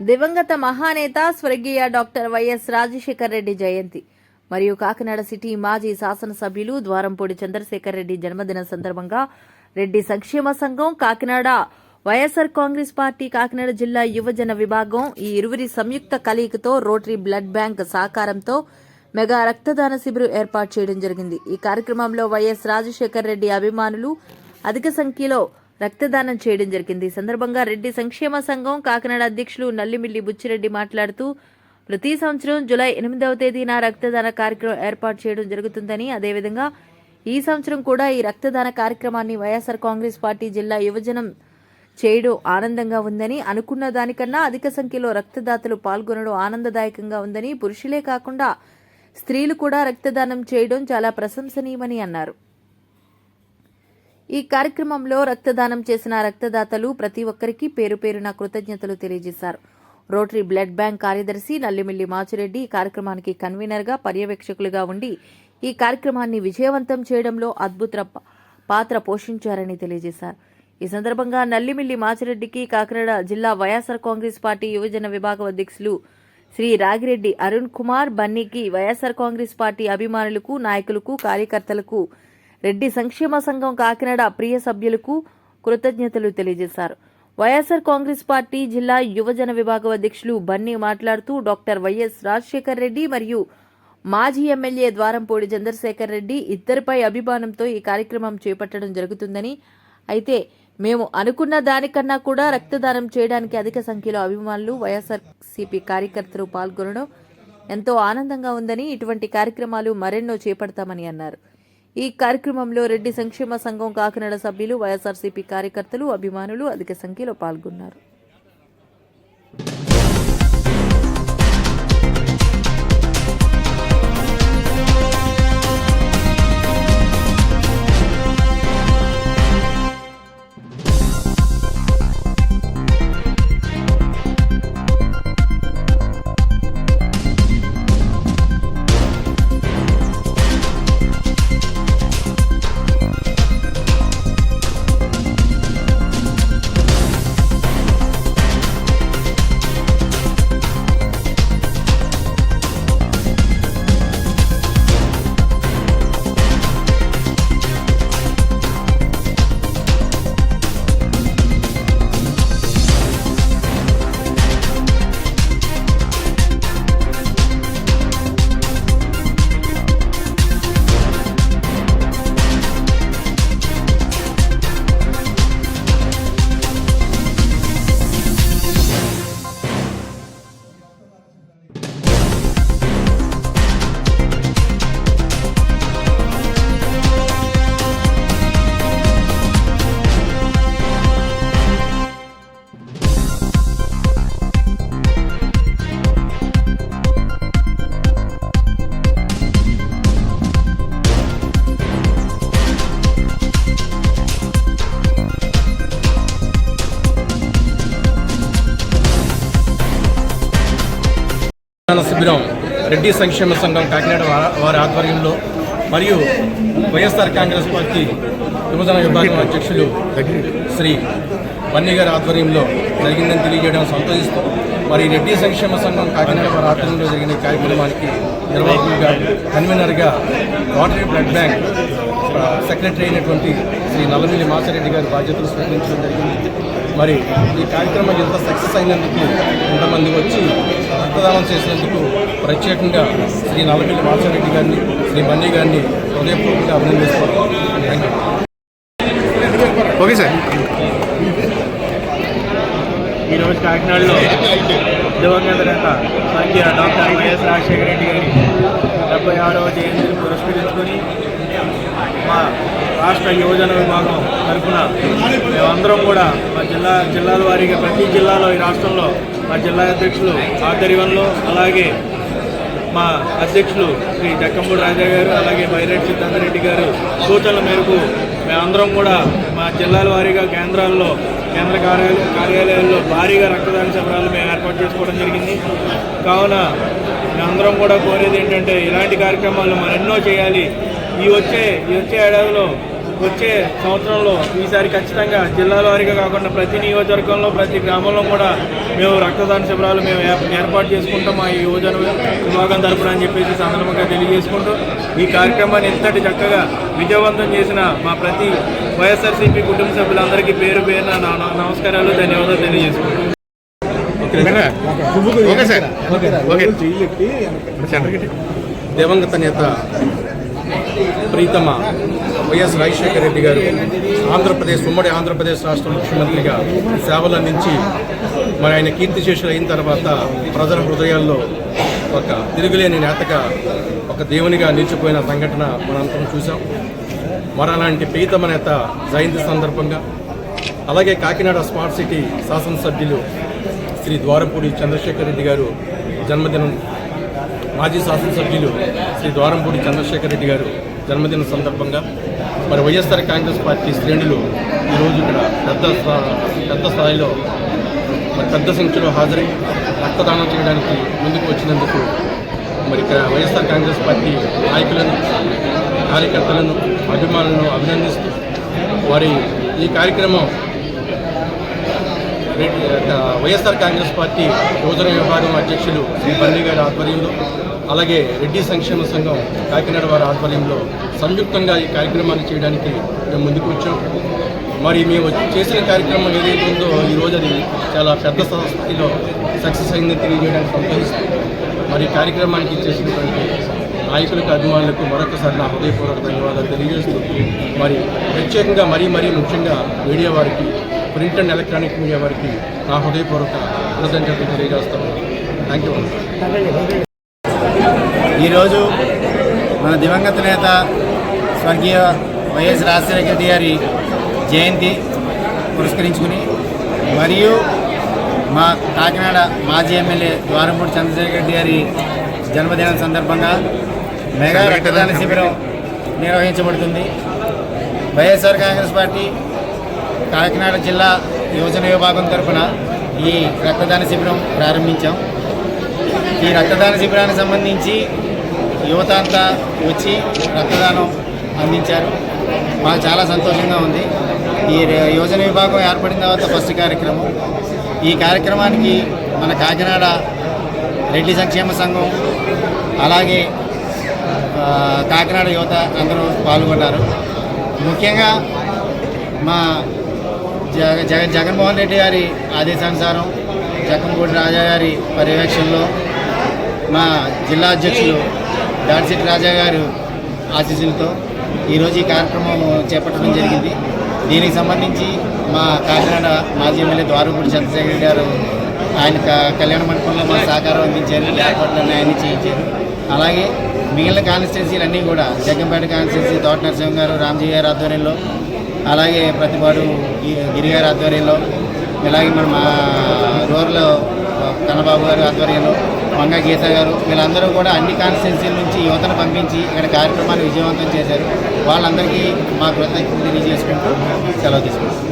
దివంగత మహానేత స్వర్గీయ డాక్టర్ వైఎస్ రాజశేఖర్ రెడ్డి జయంతి మరియు కాకినాడ సిటీ మాజీ శాసనసభ్యులు ద్వారంపూడి చంద్రశేఖర్ రెడ్డి జన్మదిన సందర్భంగా రెడ్డి సంక్షేమ సంఘం కాకినాడ వైఎస్ఆర్ కాంగ్రెస్ పార్టీ కాకినాడ జిల్లా యువజన విభాగం ఈ ఇరువురి సంయుక్త కలయికతో రోటరీ బ్లడ్ బ్యాంక్ సహకారంతో మెగా రక్తదాన శిబిరం ఏర్పాటు చేయడం జరిగింది. ఈ కార్యక్రమంలో వైఎస్ రాజశేఖర్ రెడ్డి అభిమానులు అధిక సంఖ్యలో రక్తదానం చేయడం జరిగింది. ఈ సందర్భంగా రెడ్డి సంక్షేమ సంఘం కాకినాడ అధ్యక్షులు నల్లిమిల్లి బుచ్చిరెడ్డి మాట్లాడుతూ ప్రతి సంవత్సరం జూలై 8వ తేదీన రక్తదాన కార్యక్రమం ఏర్పాటు చేయడం జరుగుతుందని, అదేవిధంగా ఈ సంవత్సరం కూడా ఈ రక్తదాన కార్యక్రమాన్ని వైఎస్ఆర్ కాంగ్రెస్ పార్టీ జిల్లా యువజనం చేయడం ఆనందంగా ఉందని, అనుకున్న దానికన్నా అధిక సంఖ్యలో రక్తదాతలు పాల్గొనడం ఆనందదాయకంగా ఉందని, పురుషులే కాకుండా స్త్రీలు కూడా రక్తదానం చేయడం చాలా ప్రశంసనీయమని అన్నారు. ఈ కార్యక్రమంలో రక్తదానం చేసిన రక్తదాతలు ప్రతి ఒక్కరికి పేరు పేరున కృతజ్ఞతలు తెలియజేశారు. రోటరీ బ్లడ్ బ్యాంక్ కార్యదర్శి నల్లిమిల్లి మాచిరెడ్డి ఈ కార్యక్రమానికి కన్వీనర్గా పర్యవేక్షకులుగా ఉండి ఈ కార్యక్రమాన్ని విజయవంతం చేయడంలో అద్భుత పాత్ర పోషించారని తెలియజేశారు. ఈ సందర్భంగా నల్లిమిల్లి మాచిరెడ్డికి కాకినాడ జిల్లా వైఎస్ఆర్ కాంగ్రెస్ పార్టీ యువజన విభాగం అధ్యక్షులు శ్రీ రాగిరెడ్డి అరుణ్ కుమార్ బన్నీకి వైఎస్ఆర్ కాంగ్రెస్ పార్టీ అభిమానులకు, నాయకులకు, కార్యకర్తలకు, రెడ్డి సంక్షేమ సంఘం కాకినాడ ప్రియ సభ్యులకు కృతజ్ఞతలు తెలియజేశారు. వైఎస్ఆర్ కాంగ్రెస్ పార్టీ జిల్లా యువజన విభాగం అధ్యక్షులు బన్నీ మాట్లాడుతూ డాక్టర్ వైఎస్ రాజశేఖర్ రెడ్డి మరియు మాజీ ఎమ్మెల్యే ద్వారంపూడి చంద్రశేఖర్ రెడ్డి ఇద్దరిపై అభిమానంతో ఈ కార్యక్రమం చేపట్టడం జరుగుతుందని, అయితే మేము అనుకున్న దానికన్నా కూడా రక్తదానం చేయడానికి అధిక సంఖ్యలో అభిమానులు, వైఎస్ఆర్సీపీ కార్యకర్తలు పాల్గొనడం ఎంతో ఆనందంగా ఉందని, ఇటువంటి కార్యక్రమాలు మరెన్నో చేపడతామని అన్నారు. ఈ కార్యక్రమంలో రెడ్డి సంక్షేమ సంఘం కాకినాడ సభ్యులు, వైఎస్ఆర్సీపీ కార్యకర్తలు, అభిమానులు అధిక సంఖ్యలో పాల్గొన్నారు. శిబిరం రెడ్డి సంక్షేమ సంఘం కాకినాడ వారి ఆధ్వర్యంలో మరియు వైఎస్ఆర్ కాంగ్రెస్ పార్టీ యువజన విభాగం అధ్యక్షులు శ్రీ బన్నీ గారి ఆధ్వర్యంలో జరిగిందని తెలియజేయడం సంతోషిస్తూ, మరి రెడ్డి సంక్షేమ సంఘం కాకినాడ వారి ఆధ్వర్యంలో జరిగిన కార్యక్రమానికి నిర్వాహకులుగా, కన్వీనర్గా రోటరీ బ్లడ్ బ్యాంక్ సెక్రటరీ అయినటువంటి శ్రీ నల్లమిల్లి మాచిరెడ్డి గారి బాధ్యతలు స్వీకరించడం జరిగింది. మరి ఈ కార్యక్రమం ఎంత సక్సెస్ అయినందుకు, కొంతమంది వచ్చి రక్తదానం చేసినందుకు ప్రత్యేకంగా శ్రీ నల్లమిల్లి మాచిరెడ్డి గారిని, శ్రీ బన్నీ గారిని హృదయపూర్వకంగా అభినందిస్తున్నాను. Thank you. Okay sir. ఈరోజు కాకినాడలో దివంగత నేత స్వర్గీయ డాక్టర్ వైఎస్ రాజశేఖర రెడ్డి గారి 76వ జయంతిని పురస్కరించుకొని మా రాష్ట్ర యువజన విభాగం తరఫున మేమందరం కూడా మా జిల్లాల వారీగా ప్రతి జిల్లాలో ఈ రాష్ట్రంలో మా జిల్లా అధ్యక్షులు ఆధ్వర్యంలో, అలాగే మా అధ్యక్షులు శ్రీ జక్కంపూడి రాజా గారు, అలాగే బైరెడ్డి సిద్ధాంతరెడ్డి గారు సూచనల మేరకు మేమందరం కూడా మా జిల్లాల వారీగా కేంద్ర కార్యాలయాల్లో భారీగా రక్తదాన శిబిరాలు మేము ఏర్పాటు చేసుకోవడం జరిగింది. కావున మేమందరం కూడా కోరేది ఏంటంటే, ఇలాంటి కార్యక్రమాలు మరెన్నో చేయాలి. ఈ వచ్చే ఏడాదిలో వచ్చే సంవత్సరంలో ఈసారి ఖచ్చితంగా జిల్లాల వారీగా కాకుండా ప్రతి నియోజకవర్గంలో ప్రతి గ్రామంలో కూడా మేము రక్తదాన శిబిరాలు మేము ఏర్పాటు చేసుకుంటాం మా యువజన విభాగం తరపున అని చెప్పేసి సందర్భంగా తెలియజేసుకుంటూ ఈ కార్యక్రమాన్ని ఎంతటి చక్కగా విజయవంతం చేసిన మా ప్రతి వైఎస్ఆర్సీపీ కుటుంబ సభ్యులందరికీ పేరు పేరున నమస్కారాలు ధన్యవాదాలు తెలియజేసుకుంటాం. దివంగత నేత ప్రీతమ వైఎస్ రాజశేఖర రెడ్డి గారు ఉమ్మడి ఆంధ్రప్రదేశ్ రాష్ట్ర ముఖ్యమంత్రిగా సేవలు అందించి మరి ఆయన కీర్తిశేషులు అయిన తర్వాత ప్రజల హృదయాల్లో ఒక తిరుగులేని నేతగా ఒక దేవునిగా నిలిచిపోయిన సంఘటన మనందరం చూసాం. మరి అలాంటి ప్రీతమ నేత జయంతి సందర్భంగా అలాగే కాకినాడ స్మార్ట్ సిటీ శాసనసభ్యులు శ్రీ ద్వారంపూడి చంద్రశేఖర్ రెడ్డి గారు జన్మదినం, మాజీ శాసనసభ్యులు శ్రీ ద్వారంపూడి చంద్రశేఖర్ రెడ్డి గారు జన్మదినం సందర్భంగా మరి వైఎస్ఆర్ కాంగ్రెస్ పార్టీ శ్రేణులు ఈరోజు ఇక్కడ పెద్ద స్థాయిలో మరి పెద్ద సంఖ్యలో హాజరై రక్తదానం చేయడానికి ముందుకు వచ్చినందుకు మరి ఇక్కడ వైఎస్ఆర్ కాంగ్రెస్ పార్టీ నాయకులను, కార్యకర్తలను, అభిమానులను అభినందిస్తూ వారి ఈ కార్యక్రమం వైఎస్ఆర్ కాంగ్రెస్ పార్టీ యువజన విభాగం అధ్యక్షులు శ్రీ బన్నీ గారి ఆధ్వర్యంలో అలాగే రెడ్డి సంక్షేమ సంఘం కాకినాడ వారి ఆధ్వర్యంలో సంయుక్తంగా ఈ కార్యక్రమాన్ని చేయడానికి మేము ముందుకు వచ్చాం. మరి మేము చేసిన కార్యక్రమం ఏదైతే ఉందో ఈరోజు అది చాలా పెద్ద స్థాయిలో సక్సెస్ అయిందని తెలియజేయడానికి సంతోషిస్తూ మరి కార్యక్రమానికి చేసినటువంటి నాయకులకు, అభిమానులకు మరొకసారి నా హృదయపూర్వక ధన్యవాదాలు తెలియజేస్తూ మరి ప్రత్యేకంగా మరీ ముఖ్యంగా మీడియా వారికి, ప్రింట్ అండ్ ఎలక్ట్రానిక్ మీడియా వారికి నా హృదయపూర్వక కృతజ్ఞతలు తెలియజేస్తాను. Thank you. ఈరోజు మన దివంగత నేత స్వర్గీయ వైఎస్ రాజశేఖర రెడ్డి గారి జయంతి పురస్కరించుకుని మరియు మా కాకినాడ మాజీ ఎమ్మెల్యే ద్వారంపూడి చంద్రశేఖర్ రెడ్డి గారి జన్మదినం సందర్భంగా మెగా రక్తదాన శిబిరం నిర్వహించబడుతుంది. వైఎస్ఆర్ కాంగ్రెస్ పార్టీ కాకినాడ జిల్లా యువజన విభాగం తరఫున ఈ రక్తదాన శిబిరం ప్రారంభించాం. ఈ రక్తదాన శిబిరానికి సంబంధించి యువత అంతా వచ్చి రక్తదానం అందించారు. మాకు చాలా సంతోషంగా ఉంది. ఈ యువజన విభాగం ఏర్పడిన తర్వాత ఫస్ట్ కార్యక్రమం. ఈ కార్యక్రమానికి మన కాకినాడ రెడ్డి సంక్షేమ సంఘం అలాగే కాకినాడ యువత అందరూ పాల్గొన్నారు. ముఖ్యంగా మా జగన్మోహన్ రెడ్డి గారి ఆదేశానుసారం జక్కంపూడి రాజా గారి పర్యవేక్షణలో మా జిల్లా అధ్యక్షులు దాడిశెట్టి రాజా గారు ఆశీస్సులతో ఈరోజు ఈ కార్యక్రమం చేపట్టడం జరిగింది. దీనికి సంబంధించి మా కాకినాడ మాజీ ఎమ్మెల్యే ద్వారంపూడి చంద్రశేఖర్ గారు ఆయన కళ్యాణ మండపంలో మా సహకారం అందించారు. ఏర్పాట్లన్నీ ఆయన చేయించారు. అలాగే మిగిలిన కాన్స్టిట్యున్సీలన్నీ కూడా జగ్గంపేట కాన్స్టిట్యున్సీ తోట నరసింహ గారు, రామజీ గారి ఆధ్వర్యంలో, అలాగే ప్రతిపాడు గిరి గారి ఆధ్వర్యంలో, ఇలాగే మన మా రూరల్ కన్నబాబు గారి ఆధ్వర్యంలో, మంగ గీత గారు, వీళ్ళందరూ కూడా అన్ని కాన్స్టిట్యున్సీల నుంచి యువతను పంపించి ఇక్కడ కార్యక్రమాన్ని విజయవంతం చేశారు. వాళ్ళందరికీ మా కృతజ్ఞతలు తెలియజేసుకుంటూ సెలవు తీసుకుంటాం.